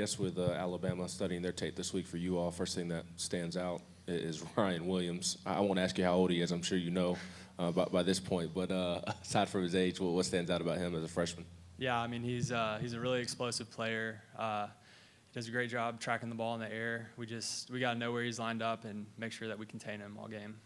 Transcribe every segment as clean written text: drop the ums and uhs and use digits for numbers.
Guess with Alabama studying their tape this week for you all, first thing that stands out is Ryan Williams. I won't ask you how old he is. I'm sure you know by this point. But aside from his age, what stands out about him as a freshman? Yeah, I mean he's a really explosive player. He does a great job tracking the ball in the air. We got to know where he's lined up and make sure that we contain him all game.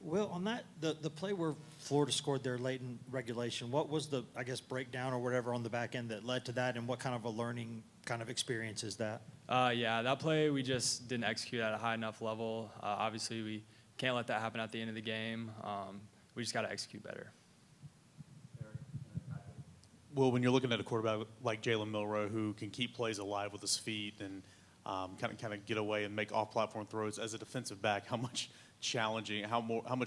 Will, on that, the play where Florida scored there late in regulation, what was the, I guess, breakdown or whatever on the back end that led to that, and what kind of a learning kind of experience is that? Yeah, that play we just didn't execute at a high enough level. Obviously, we can't let that happen at the end of the game. We just got to execute better. Well, when you're looking at a quarterback like Jalen Milroe, who can keep plays alive with his feet and kind of get away and make off-platform throws as a defensive back, how much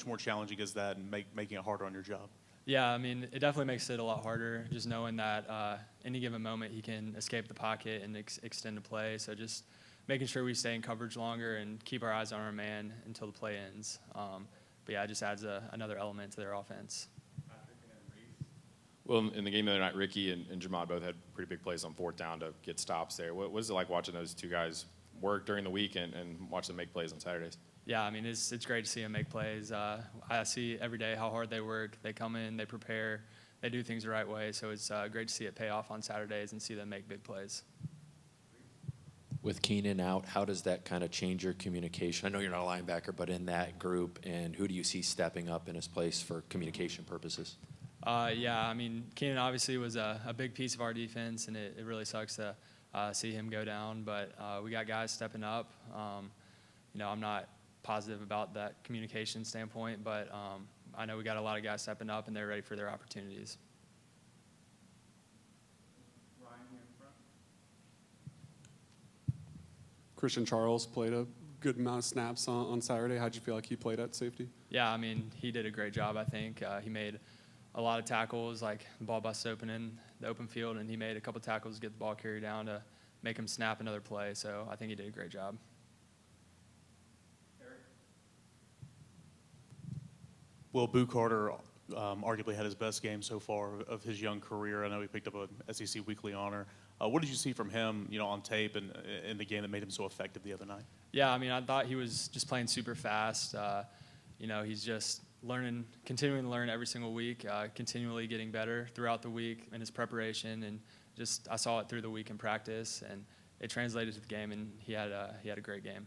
more challenging is that, and making it harder on your job? Yeah, I mean, it definitely makes it a lot harder, just knowing that any given moment he can escape the pocket and extend a play. So just making sure we stay in coverage longer and keep our eyes on our man until the play ends. But yeah, it just adds another element to their offense. Well, in the game the other night, Ricky and Jamad both had pretty big plays on fourth down to get stops there. What was it like watching those two guys work during the week and watch them make plays on Saturdays? Yeah, I mean, it's great to see them make plays. I see every day how hard they work. They come in, they prepare, they do things the right way. So it's great to see it pay off on Saturdays and see them make big plays. With Keenan out, how does that kind of change your communication? I know you're not a linebacker, but in that group, and who do you see stepping up in his place for communication purposes? Yeah, I mean, Keenan obviously was a big piece of our defense, and it really sucks to see him go down. But we got guys stepping up. I'm not positive about that communication standpoint, but I know we got a lot of guys stepping up, and they're ready for their opportunities. Ryan here in front. Christian Charles played a good amount of snaps on Saturday. How'd you feel like he played at safety? Yeah, I mean, he did a great job, I think. He made a lot of tackles, like the ball busted open in the open field, and he made a couple tackles to get the ball carried down to make him snap another play. So I think he did a great job. Well, Boo Carter arguably had his best game so far of his young career. I know he picked up an SEC Weekly honor. What did you see from him, on tape and in the game that made him so effective the other night? Yeah, I mean, I thought he was just playing super fast. He's just continuing to learn every single week, continually getting better throughout the week in his preparation, and I saw it through the week in practice, and it translated to the game, and he had a great game.